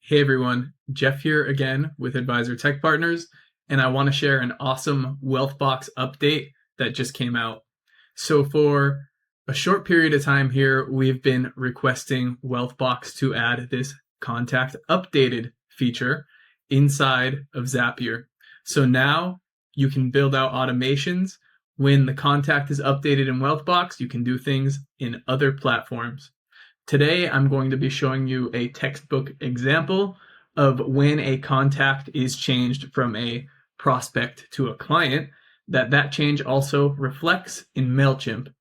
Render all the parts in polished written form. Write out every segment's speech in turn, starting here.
Hey everyone, Jeff here again with Advisor Tech Partners, and I want to share an awesome Wealthbox update that just came out. So for a short period of time here, we've been requesting Wealthbox to add this contact updated feature inside of Zapier. So now you can build out automations. When the contact is updated in Wealthbox, you can do things in other platforms. Today, I'm going to be showing you a textbook example of when a contact is changed from a prospect to a client, that change also reflects in Mailchimp.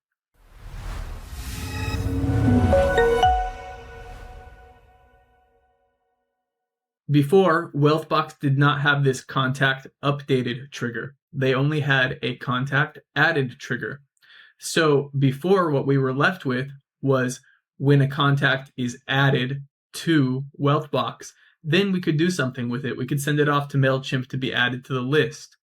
Before, Wealthbox did not have this contact updated trigger. They only had a contact added trigger. So before, what we were left with was when a contact is added to Wealthbox, then we could do something with it. We could send it off to Mailchimp to be added to the list.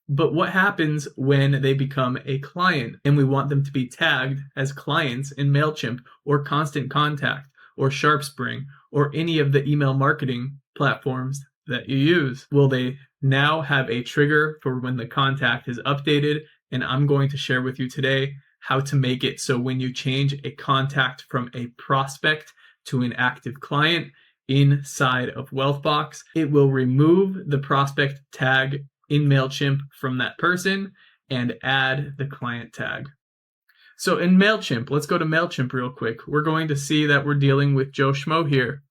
But what happens when they become a client and we want them to be tagged as clients in Mailchimp or Constant Contact or SharpSpring or any of the email marketing platforms that you use? Will they now have a trigger for when the contact is updated? And I'm going to share with you today how to make it so when you change a contact from a prospect to an active client inside of Wealthbox, it will remove the prospect tag in Mailchimp from that person and add the client tag. So in Mailchimp, let's go to Mailchimp real quick. We're going to see that we're dealing with Joe Schmo here,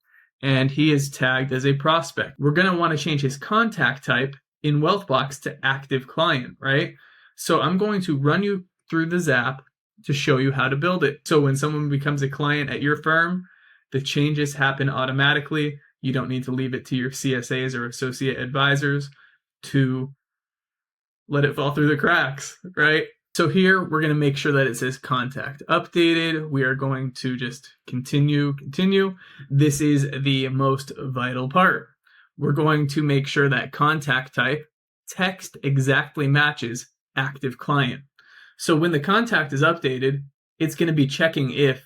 and he is tagged as a prospect. We're going to want to change his contact type in Wealthbox to active client, right? So I'm going to run you through the Zap to show you how to build it. So when someone becomes a client at your firm, the changes happen automatically. You don't need to leave it to your CSAs or associate advisors to let it fall through the cracks, right? So here we're going to make sure that it says contact updated. We are going to just continue. This is the most vital part. We're going to make sure that contact type text exactly matches active client. So when the contact is updated, it's going to be checking if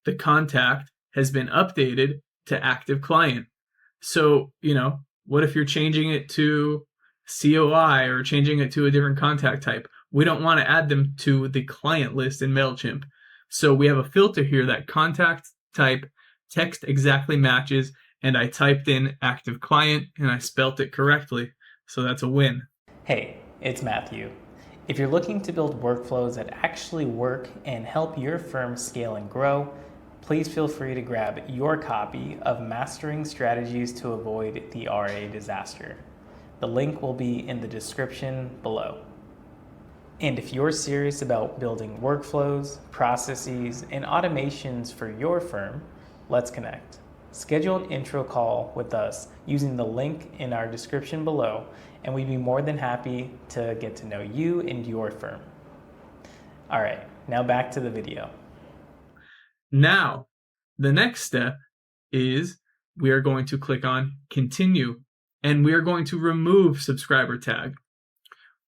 the contact has been updated to active client. So, what if you're changing it to COI or changing it to a different contact type? We don't want to add them to the client list in Mailchimp. So we have a filter here that contact type text exactly matches, and I typed in active client and I spelt it correctly. So that's a win. Hey, it's Matthew. If you're looking to build workflows that actually work and help your firm scale and grow, please feel free to grab your copy of Mastering Strategies to Avoid the RA Disaster. The link will be in the description below. And if you're serious about building workflows, processes, and automations for your firm, let's connect. Schedule an intro call with us using the link in our description below, and we'd be more than happy to get to know you and your firm. All right, now back to the video. Now, the next step is we are going to click on continue, and we are going to remove subscriber tag.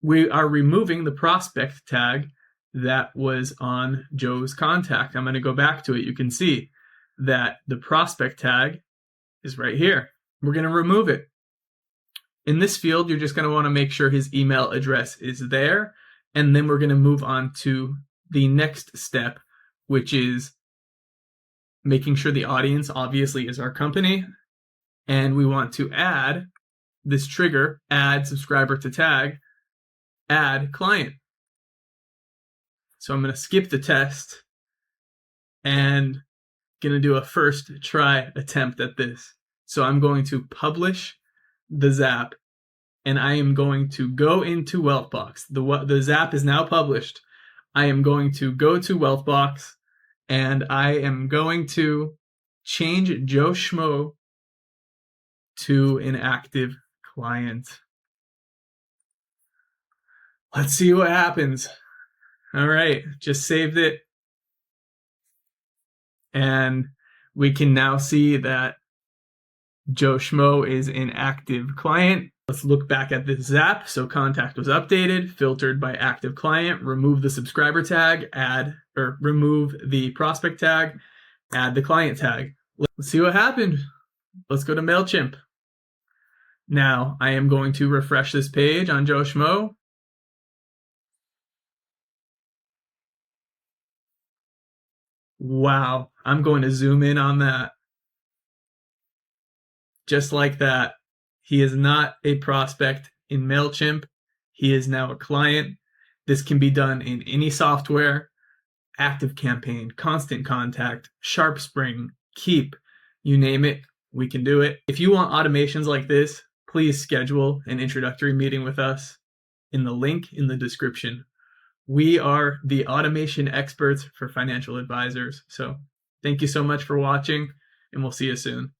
We are removing the prospect tag that was on Joe's contact. I'm going to go back to it. You can see that the prospect tag is right here. We're going to remove it. In this field, you're just going to want to make sure his email address is there, and then we're going to move on to the next step, which is making sure the audience obviously is our company, and we want to add this trigger, add subscriber to tag, add client. So I'm going to skip the test and going to do a first try attempt at this. So I'm going to publish the Zap, and I am going to go into Wealthbox. The Zap is now published. I am going to go to Wealthbox, and I am going to change Joe Schmo to an active client. Let's see what happens. All right, just saved it. And we can now see that Joe Schmo is an active client. Let's look back at this Zap. So contact was updated, filtered by active client, remove the subscriber tag, remove the prospect tag, add the client tag. Let's see what happened. let's go to Mailchimp. Now I am going to refresh this page on Joe Schmo. Wow, I'm going to zoom in on that. Just like that, he is not a prospect in Mailchimp. He is now a client. This can be done in any software. ActiveCampaign, Constant Contact, SharpSpring, Keep, you name it, we can do it. If you want automations like this, please schedule an introductory meeting with us in the link in the description. We are the automation experts for financial advisors. So thank you so much for watching, and we'll see you soon.